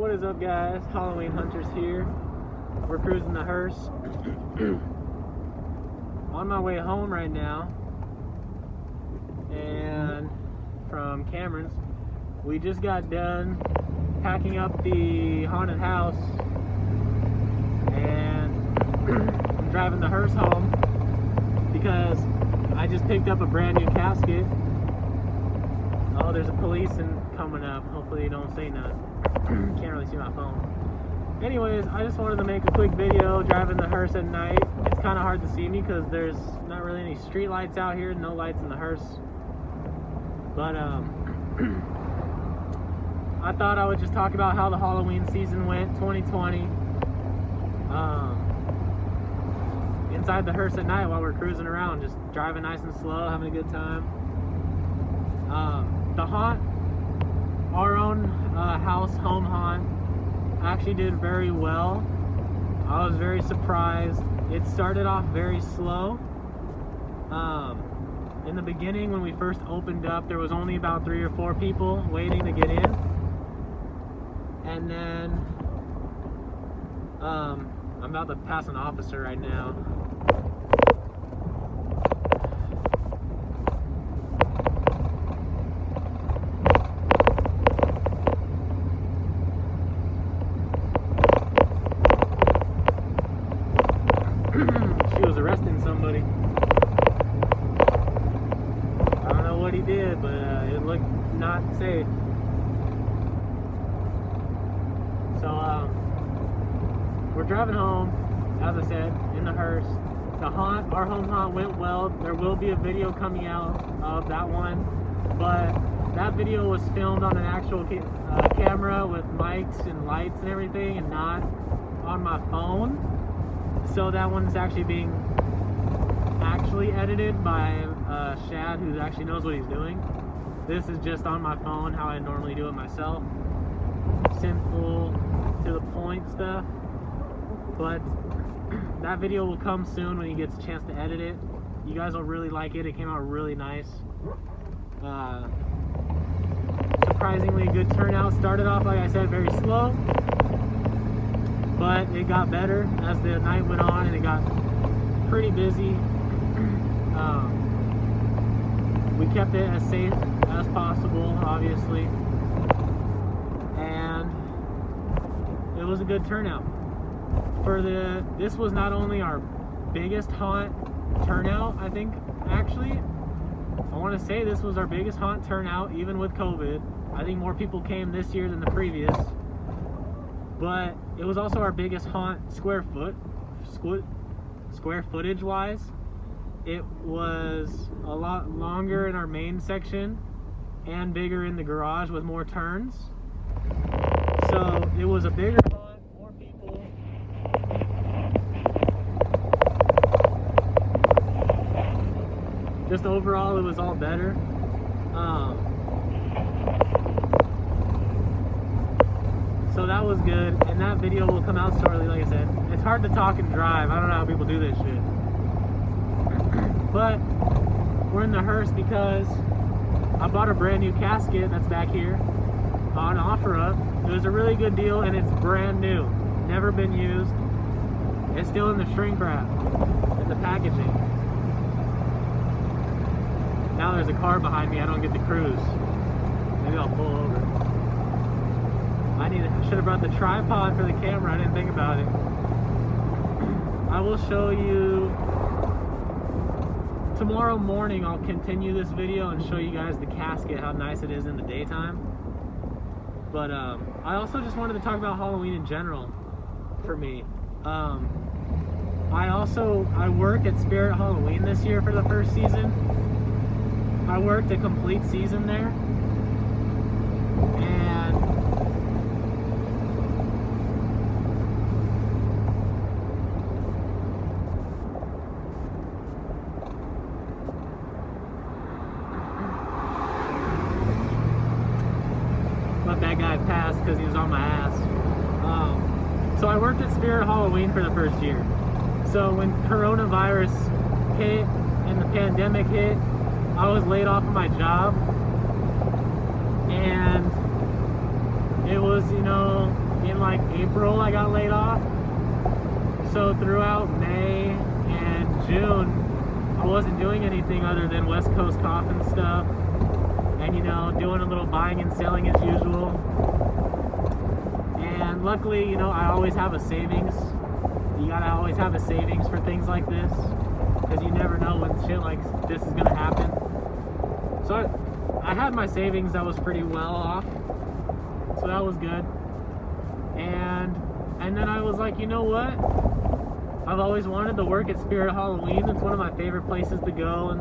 What is up, guys? Halloween Hunters here. We're cruising the hearse. On my way home right now, and from Cameron's, we just got done packing up the haunted house, and I'm driving the hearse home because I just picked up a brand new casket. Oh, there's a policeman coming up. Hopefully they don't say nothing. Can't really see my phone. Anyways, I just wanted to make a quick video driving the hearse at night. It's kind of hard to see me because there's not really any street lights out here, no lights in the hearse. But I thought I would just talk about how the Halloween season went, 2020. Inside the hearse at night while we're cruising around, just driving nice and slow, having a good time. The haunt, our own house home haunt, actually did very well. I was very surprised. It started off very slow. In the beginning, when we first opened up, there was only about 3 or 4 people waiting to get in. And then I'm about to pass an officer right now. She was arresting somebody. I don't know what he did, but it looked not safe. So we're driving home, as I said, in the hearse. The haunt, our home haunt, went well. There will be a video coming out of that one, but that video was filmed on an actual camera with mics and lights and everything, and not on my phone. So that one's actually being edited by Shad, who actually knows what he's doing. This is just on my phone, how I normally do it myself. Simple, to the point stuff. But that video will come soon when he gets a chance to edit it. You guys will really like it. It came out really nice. Surprisingly good turnout. Started off, like I said, very slow, but it got better as the night went on, and it got pretty busy. We kept it as safe as possible, obviously, and it was a good turnout. This was not only our biggest haunt turnout, I think, actually, I want to say this was our biggest haunt turnout, even with COVID. I think more people came this year than the previous. But it was also our biggest haunt square footage wise. It was a lot longer in our main section and bigger in the garage with more turns. So it was a bigger haunt, more people. Just overall, it was all better. So that was good, and that video will come out shortly. Like I said, it's hard to talk and drive. I don't know how people do this shit. But we're in the hearse because I bought a brand new casket that's back here on OfferUp. It was a really good deal, and it's brand new, never been used. It's still in the shrink wrap, in the packaging. Now there's a car behind me. I don't get to cruise. Maybe I'll pull over. I should have brought the tripod for the camera. I didn't think about it. I will show you tomorrow morning. I'll continue this video and show you guys the casket, how nice it is in the daytime. But I also just wanted to talk about Halloween in general for me. I worked at Spirit Halloween this year for the first season. I worked a complete season there, and let that guy pass because he was on my ass. So I worked at Spirit Halloween for the first year. So when coronavirus hit and the pandemic hit, I was laid off of my job, and it was, you know, like April I got laid off. So throughout May and June, I wasn't doing anything other than West Coast coffin stuff and, you know, doing a little buying and selling as usual. And luckily, you know, I always have a savings. You gotta always have a savings for things like this, because you never know when shit like this is gonna happen. So I had my savings that was pretty well off, so that was good. And then I was like, you know what? I've always wanted to work at Spirit Halloween. It's one of my favorite places to go in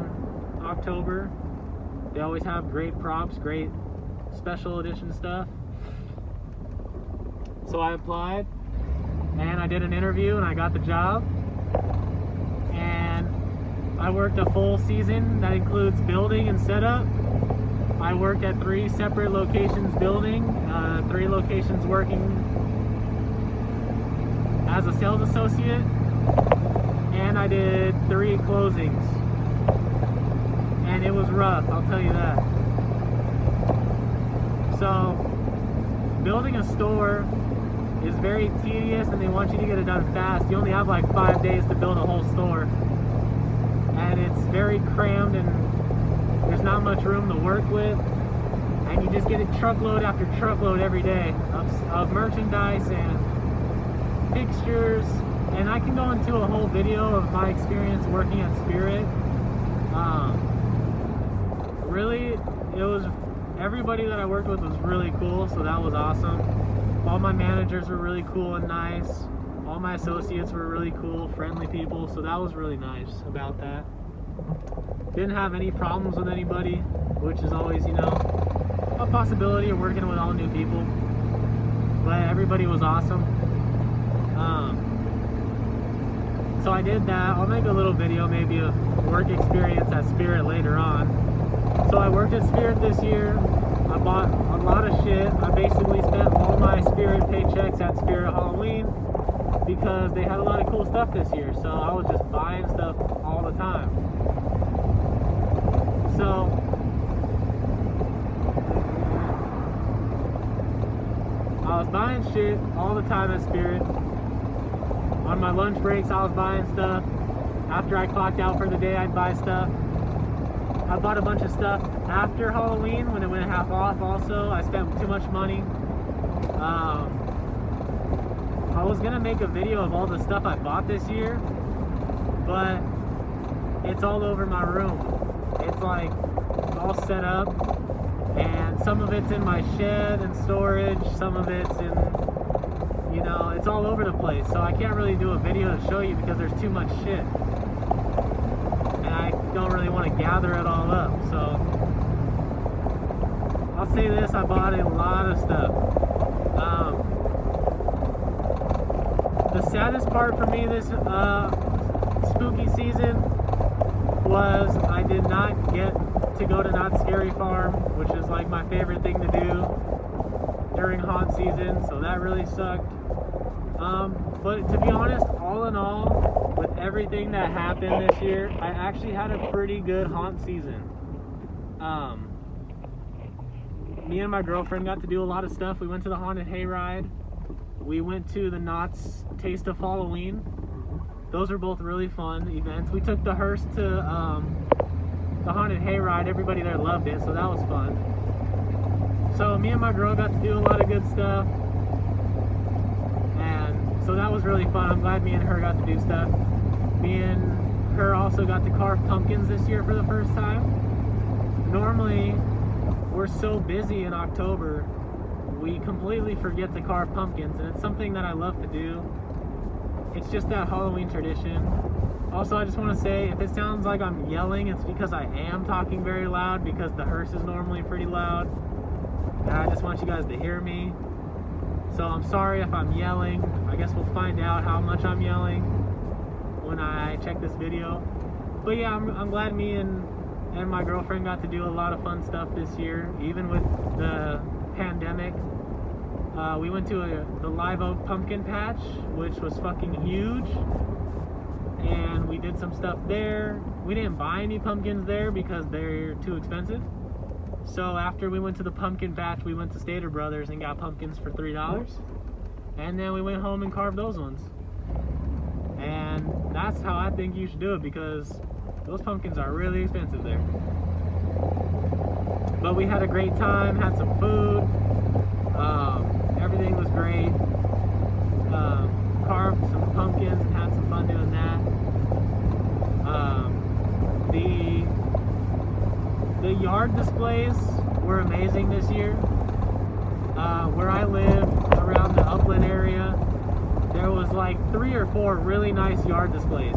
October. They always have great props, great special edition stuff. So I applied, and I did an interview, and I got the job. And I worked a full season. That includes building and setup. I worked at 3 separate locations building, 3 locations working as a sales associate, and I did 3 closings. And it was rough, I'll tell you that. So, building a store is very tedious, and they want you to get it done fast. You only have like 5 days to build a whole store. And it's very crammed, and there's not much room to work with. And you just get a truckload after truckload every day of merchandise and fixtures. And I can go into a whole video of my experience working at Spirit. Really, it was, everybody that I worked with was really cool, so that was awesome. All my managers were really cool and nice. All my associates were really cool, friendly people, so that was really nice about that. Didn't have any problems with anybody, which is always, you know, a possibility of working with all new people. But everybody was awesome. So I did that. I'll make a little video maybe of work experience at Spirit later on. So I worked at Spirit this year. I bought a lot of shit. I basically spent all my Spirit paychecks at Spirit Halloween because they had a lot of cool stuff this year. So I was just buying stuff all the time. So I was buying shit all the time at Spirit. On my lunch breaks, I was buying stuff. After I clocked out for the day, I'd buy stuff. I bought a bunch of stuff after Halloween when it went half off also. I spent too much money. I was gonna make a video of all the stuff I bought this year, but it's all over my room. It's like all set up, and some of it's in my shed and storage, some of it's in, you know, it's all over the place. So I can't really do a video to show you because there's too much shit. And I don't really want to gather it all up. So I'll say this, I bought a lot of stuff. The saddest part for me this spooky season was I did not get to go to Not Scary Farm, which is like my favorite thing to do during haunt season, so that really sucked. But to be honest, all in all, with everything that happened this year, I actually had a pretty good haunt season. Me and my girlfriend got to do a lot of stuff. We went to the haunted hayride. We went to the Knott's Taste of Halloween. Those were both really fun events. We took the hearse to the haunted hayride. Everybody there loved it, so that was fun. So me and my girl got to do a lot of good stuff, and so that was really fun. I'm glad me and her got to do stuff. Me and her also got to carve pumpkins this year for the first time. Normally, we're so busy in October, we completely forget to carve pumpkins, and it's something that I love to do. It's just that Halloween tradition. Also, I just want to say, if it sounds like I'm yelling, it's because I am talking very loud, because the hearse is normally pretty loud. And I just want you guys to hear me. So I'm sorry if I'm yelling. I guess we'll find out how much I'm yelling when I check this video. But yeah, I'm glad me and my girlfriend got to do a lot of fun stuff this year, even with the pandemic. We went to the Live Oak Pumpkin Patch, which was fucking huge. And we did some stuff there. We didn't buy any pumpkins there because they're too expensive. So after we went to the pumpkin patch, we went to Stater Brothers and got pumpkins for $3. and then we went home and carved those ones. And that's how I think you should do it, because those pumpkins are really expensive there. But we had a great time, had some food, everything was great. Carved some pumpkins and had some fun doing that. The yard displays were amazing this year. Where I live, around the Upland area, there was like 3 or 4 really nice yard displays.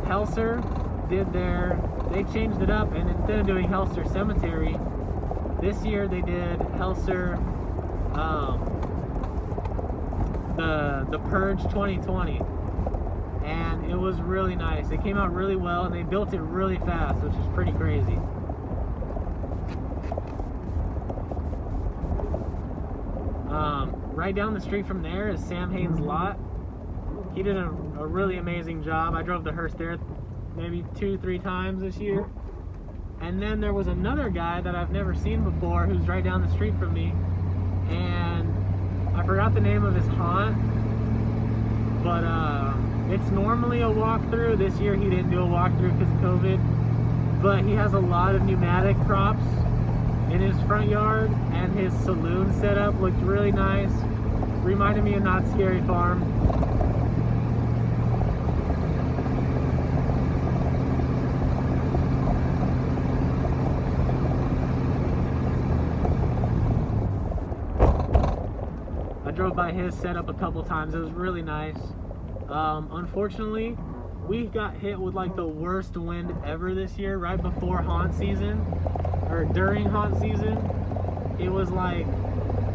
Helser did they changed it up, and instead of doing Helser Cemetery, this year they did Helser, the Purge 2020, and it was really nice. It came out really well, and they built it really fast, which is pretty crazy. Right down the street from there is Sam Haynes' lot. He did a really amazing job. I drove the hearse there maybe 2-3 times this year. And then there was another guy that I've never seen before who's right down the street from me, and I forgot the name of his haunt, but it's normally a walkthrough. This year he didn't do a walkthrough because of COVID, but he has a lot of pneumatic props in his front yard, and his saloon setup looked really nice. Reminded me of Not Scary Farm. I drove by his setup a couple times. It was really nice. Unfortunately, we got hit with like the worst wind ever this year, right before haunt season, or during haunt season. It was like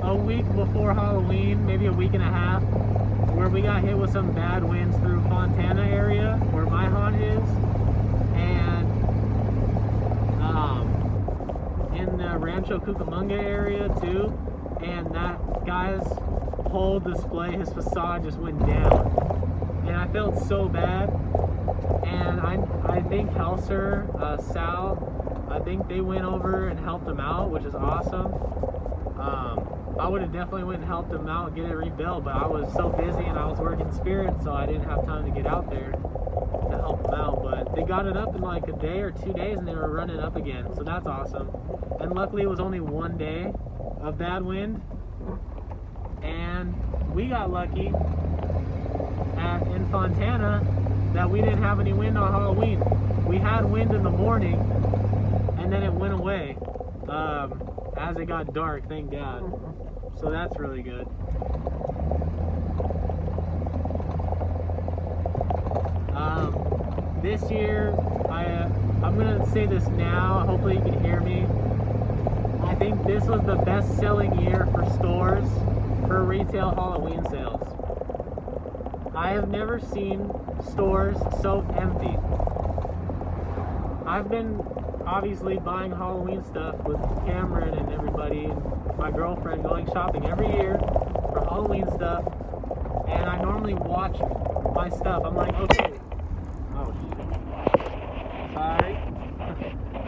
a week before Halloween, maybe a week and a half, where we got hit with some bad winds through Fontana area, where my haunt is, and in the Rancho Cucamonga area too, and that guy's whole display, his facade just went down, and I felt so bad. And I think Helser, Sal, I think they went over and helped him out, which is awesome. I would have definitely went and helped him out and get it rebuilt, but I was so busy and I was working Spirit, so I didn't have time to get out there to help him out. But they got it up in like a day or 2 days, and they were running up again, so that's awesome. And luckily it was only 1 day of bad wind, and we got lucky in Fontana that we didn't have any wind on Halloween. We had wind in the morning, and then it went away as it got dark, thank God. So that's really good. This year, I'm gonna say this now, hopefully you can hear me. I think this was the best selling year for stores for retail Halloween sales. I have never seen stores so empty. I've been obviously buying Halloween stuff with Cameron and everybody, and my girlfriend, going shopping every year for Halloween stuff, and I normally watch my stuff. I'm like, okay, oh shit, sorry.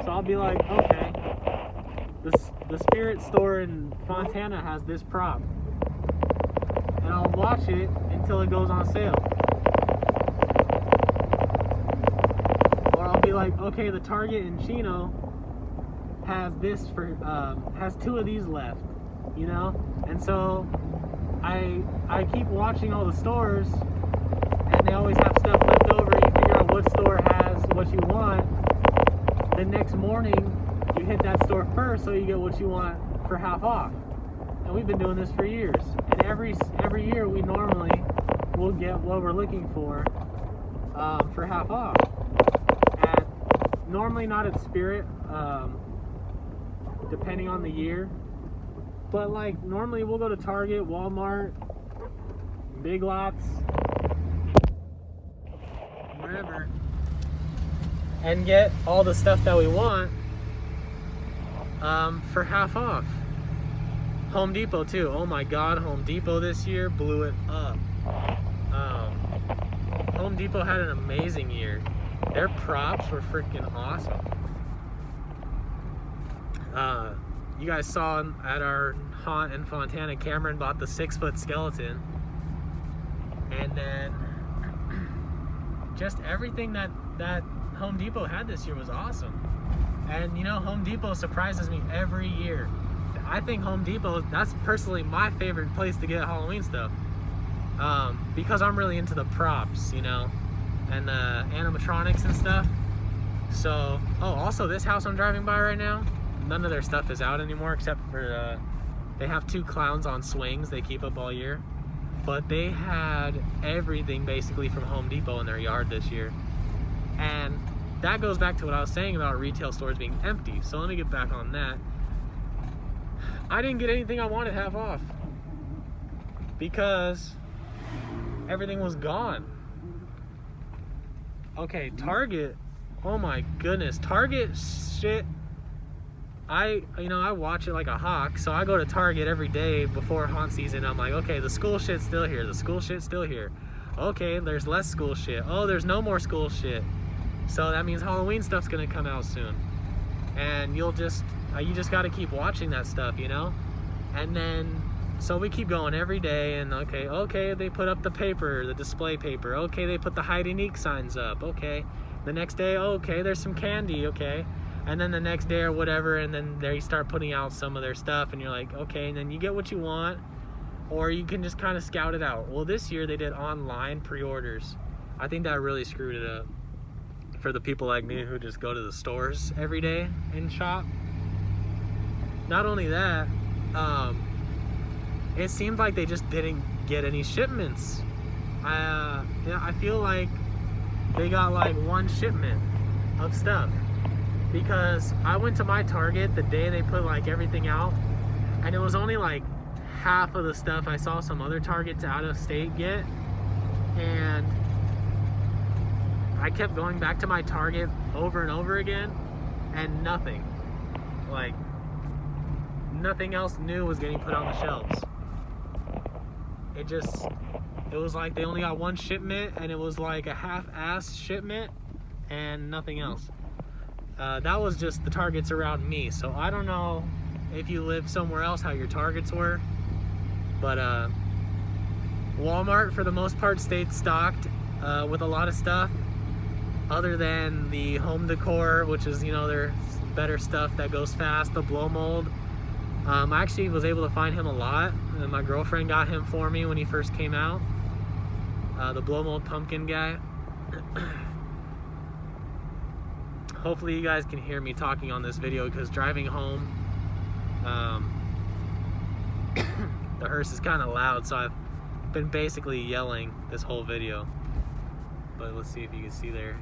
So I'll be like, okay, the Spirit store in Fontana has this prop, and I'll watch it until it goes on sale. Or I'll be like, okay, the Target in Chino has this for has 2 of these left, you know. And so I keep watching all the stores, and they always have stuff left over. You figure out what store has what you want. The next morning you hit that store first, so you get what you want for half off. And we've been doing this for years, and every year we normally will get what we're looking for half off. Normally not at Spirit, depending on the year, but like normally we'll go to Target, Walmart, Big Lots, wherever, and get all the stuff that we want for half off. Home Depot too. Oh my God, Home Depot this year blew it up. Home Depot had an amazing year. Their props were freaking awesome. you guys saw at our haunt in Fontana, Cameron bought the 6-foot skeleton. And then just everything that Home Depot had this year was awesome. And you know, Home Depot surprises me every year. I think Home Depot, that's personally my favorite place to get Halloween stuff. Because I'm really into the props, you know, and the animatronics and stuff. So, oh, also this house I'm driving by right now, none of their stuff is out anymore except for, they have 2 clowns on swings they keep up all year. But they had everything basically from Home Depot in their yard this year. And that goes back to what I was saying about retail stores being empty. So let me get back on that. I didn't get anything I wanted half off because everything was gone. Okay, Target, oh my goodness, Target shit. I watch it like a hawk, so I go to Target every day before haunt season. I'm like, okay, the school shit's still here, the school shit's still here. Okay, there's less school shit. Oh, there's no more school shit. So that means Halloween stuff's gonna come out soon. And you just gotta keep watching that stuff, you know? And then, so we keep going every day, and okay, they put up the paper, the display paper. Okay, they put the hide and eek signs up. Okay, the next day, okay, there's some candy, okay. And then the next day or whatever, and then they start putting out some of their stuff, and you're like, okay, and then you get what you want, or you can just kind of scout it out. Well, this year they did online pre-orders. I think that really screwed it up for the people like me who just go to the stores every day and shop. Not only that, it seemed like they just didn't get any shipments. I feel like they got like 1 shipment of stuff, because I went to my Target the day they put like everything out, and it was only like half of the stuff I saw some other Targets out of state get. And I kept going back to my Target over and over again, and nothing else new was getting put on the shelves. It was like they only got 1 shipment, and it was like a half-assed shipment and nothing else. That was just the Targets around me, so I don't know if you live somewhere else how your Targets were, but Walmart for the most part stayed stocked with a lot of stuff, other than the home decor, which is, you know, their better stuff that goes fast, the blow mold. I actually was able to find him a lot, and my girlfriend got him for me when he first came out, the blow mold pumpkin guy. Hopefully you guys can hear me talking on this video, because driving home, the hearse is kind of loud, so I've been basically yelling this whole video. But let's see if you can see there,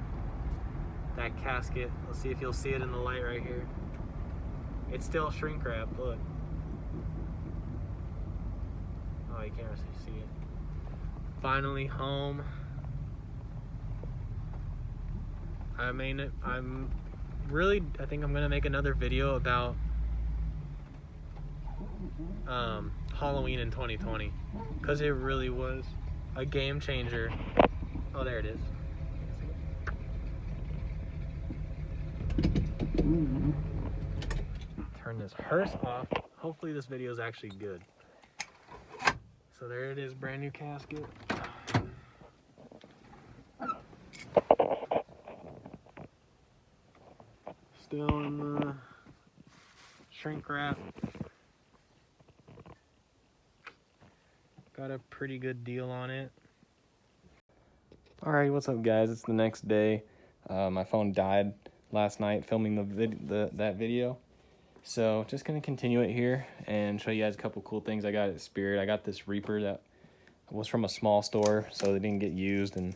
that casket. Let's see if you'll see it in the light right here. It's still shrink wrapped, look. Oh, you can't really see it. Finally home. I think I'm gonna make another video about Halloween in 2020, because it really was a game changer. Oh, there it is. Turn this hearse off. Hopefully this video is actually good. So there it is, brand new casket. Still in the shrink wrap. Got a pretty good deal on it. Alright, what's up guys? It's the next day. My phone died last night filming that video. So just gonna continue it here and show you guys a couple cool things I got at Spirit. I got this Reaper that was from a small store, so they didn't get used, and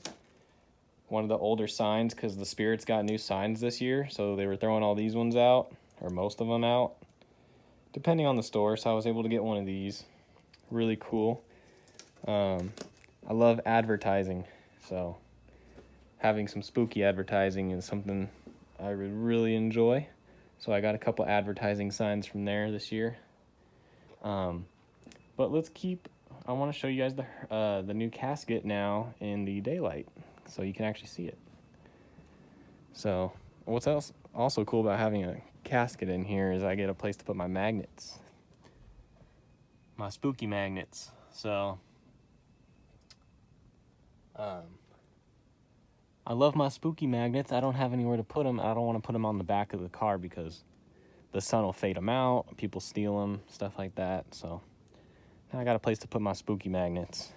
one of the older signs, because the Spirit's got new signs this year, so they were throwing all these ones out, or most of them out, depending on the store. So I was able to get one of these. Really cool. I love advertising, so having some spooky advertising is something I would really enjoy. So I got a couple advertising signs from there this year. But I want to show you guys the new casket now in the daylight, so you can actually see it. So what's else also cool about having a casket in here is I get a place to put my magnets. My spooky magnets. So, I love my spooky magnets. I don't have anywhere to put them. I don't want to put them on the back of the car because the sun will fade them out. People steal them, stuff like that. So now I got a place to put my spooky magnets.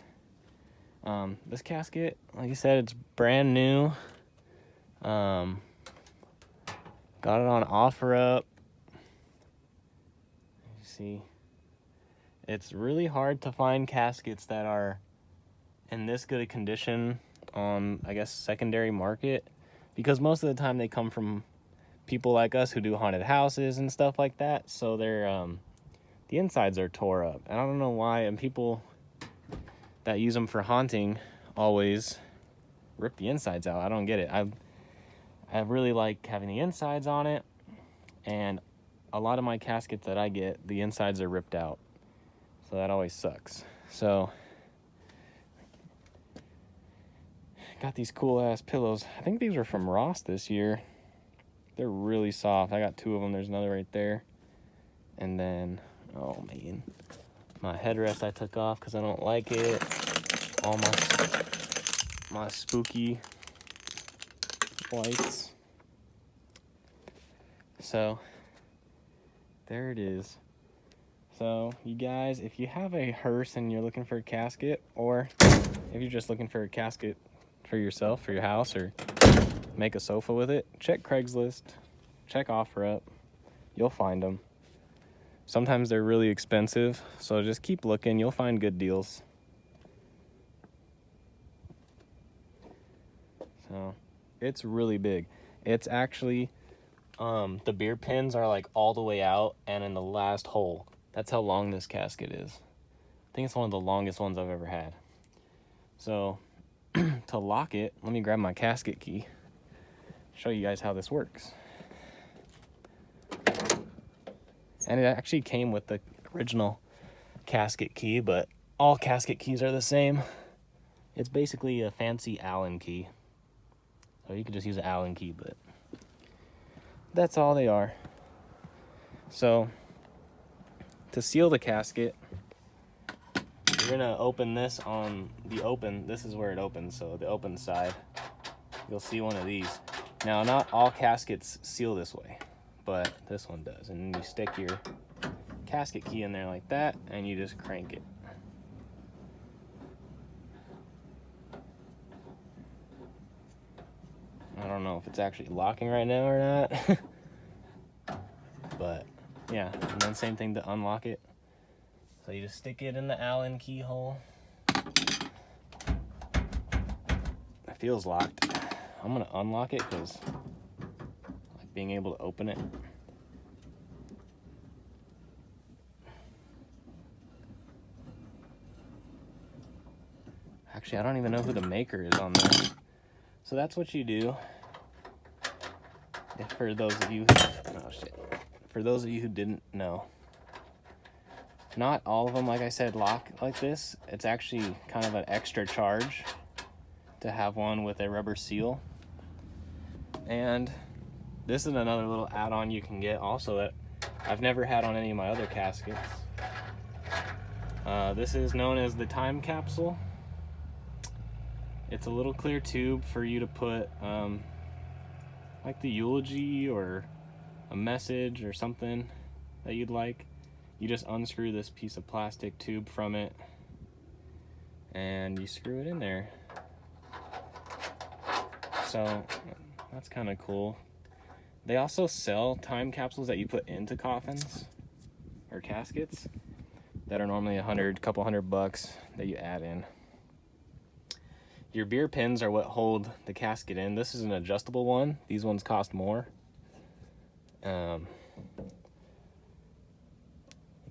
This casket, like I said, it's brand new. Got it on OfferUp. You see, it's really hard to find caskets that are in this good a condition on, I guess, secondary market, because most of the time they come from people like us who do haunted houses and stuff like that. So they're the insides are tore up, and I don't know why. And people that use them for haunting always rip the insides out. I don't get it. I really like having the insides on it, and a lot of my caskets that I get, the insides are ripped out, so that always sucks. So got these cool ass pillows. I think these were from Ross this year. They're really soft. I got 2 of them. There's another right there. And then, oh man, my headrest I took off because I don't like it. All my spooky lights. So there it is. So you guys, if you have a hearse and you're looking for a casket, or if you're just looking for a casket for yourself, for your house, or make a sofa with it, check Craigslist, check OfferUp. You'll find them. Sometimes they're really expensive, so just keep looking. You'll find good deals. So it's really big. It's actually, the beer pins are like all the way out and in the last hole. That's how long this casket is. I think it's one of the longest ones I've ever had. So to lock it, let me grab my casket key, show you guys how this works. And it actually came with the original casket key, but all casket keys are the same. It's basically a fancy Allen key. So you could just use an Allen key, but that's all they are. So to seal the casket, you're gonna open this on the open. This is where it opens, so the open side. You'll see one of these. Now, not all caskets seal this way, but this one does. And you stick your casket key in there like that, and you just crank it. I don't know if it's actually locking right now or not. But yeah, and then same thing to unlock it. So you just stick it in the Allen keyhole. It feels locked. I'm gonna unlock it because I like being able to open it. Actually, I don't even know who the maker is on this. So that's what you do. For those of you, for those of you who didn't know, not all of them, like I said, lock like this. It's actually kind of an extra charge to have one with a rubber seal. And this is another little add-on you can get also that I've never had on any of my other caskets. This is known as the time capsule. It's a little clear tube for you to put like the eulogy or a message or something that you'd like. You just unscrew this piece of plastic tube from it and you screw it in there. So that's kind of cool. They also sell time capsules that you put into coffins or caskets that are normally a couple $100 that you add in. Your beer pins are what hold the casket in. This is an adjustable one. These ones cost more. It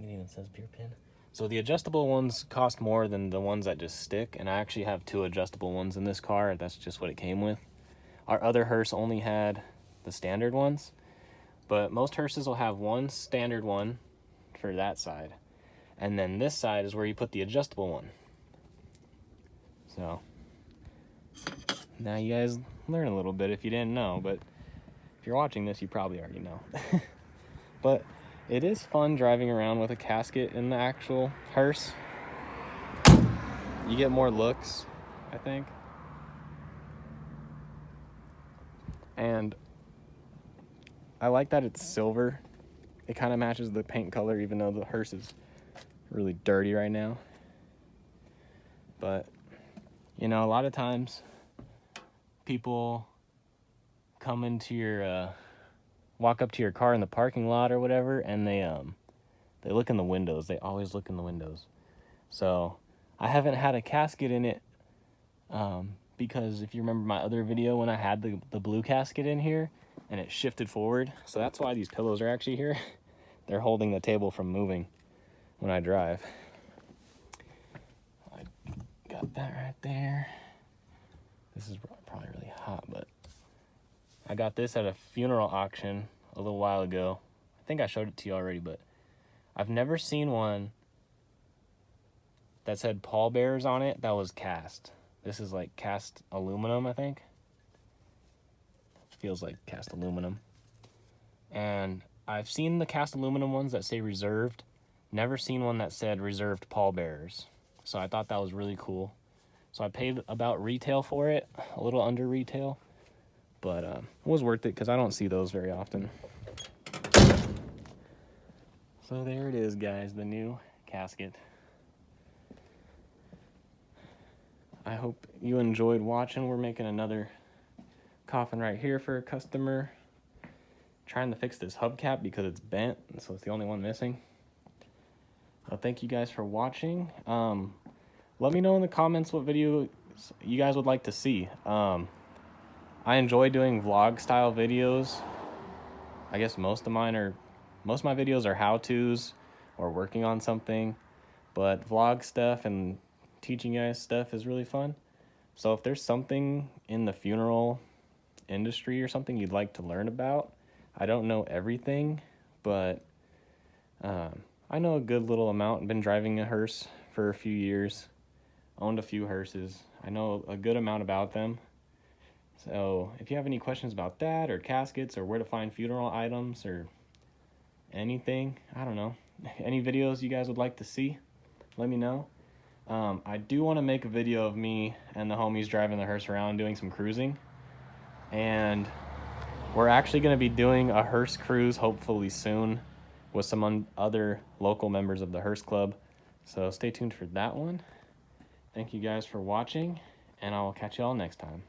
even says beer pin. So the adjustable ones cost more than the ones that just stick, and I actually have 2 adjustable ones in this car. That's just what it came with. Our other hearse only had the standard ones, but most hearses will have one standard one for that side, and then this side is where you put the adjustable one. So now you guys learn a little bit if you didn't know, but if you're watching this, you probably already know. But it is fun driving around with a casket in the actual hearse. You get more looks, I think. And I like that it's silver. It kind of matches the paint color, even though the hearse is really dirty right now. But, you know, a lot of times people come into your, walk up to your car in the parking lot or whatever, and they look in the windows. They always look in the windows. So I haven't had a casket in it, because if you remember my other video when I had the blue casket in here and it shifted forward, so that's why these pillows are actually here. They're holding the table from moving when I drive. I got that right there. This is probably really hot, but I got this at a funeral auction a little while ago. I think I showed it to you already, but I've never seen one that said pallbearers on it that was cast. This is like cast aluminum, I think. Feels like cast aluminum. And I've seen the cast aluminum ones that say reserved. Never seen one that said reserved pallbearers. So I thought that was really cool. So I paid about retail for it, a little under retail. But it was worth it because I don't see those very often. So there it is, guys, the new casket. I hope you enjoyed watching. We're making another coffin right here for a customer. Trying to fix this hubcap because it's bent, so it's the only one missing. Well, thank you guys for watching. Let me know in the comments what videos you guys would like to see. I enjoy doing vlog style videos. I guess most of my videos are how-tos or working on something, but vlog stuff and teaching you guys stuff is really fun. So if there's something in the funeral industry or something you'd like to learn about, I don't know everything, but I know a good little amount. I've been driving a hearse for a few years, owned a few hearses. I know a good amount about them. So if you have any questions about that or caskets or where to find funeral items or anything, I don't know, any videos you guys would like to see, let me know. I do want to make a video of me and the homies driving the hearse around doing some cruising. And we're actually going to be doing a hearse cruise hopefully soon with some other local members of the hearse club. So stay tuned for that one. Thank you guys for watching, and I will catch you all next time.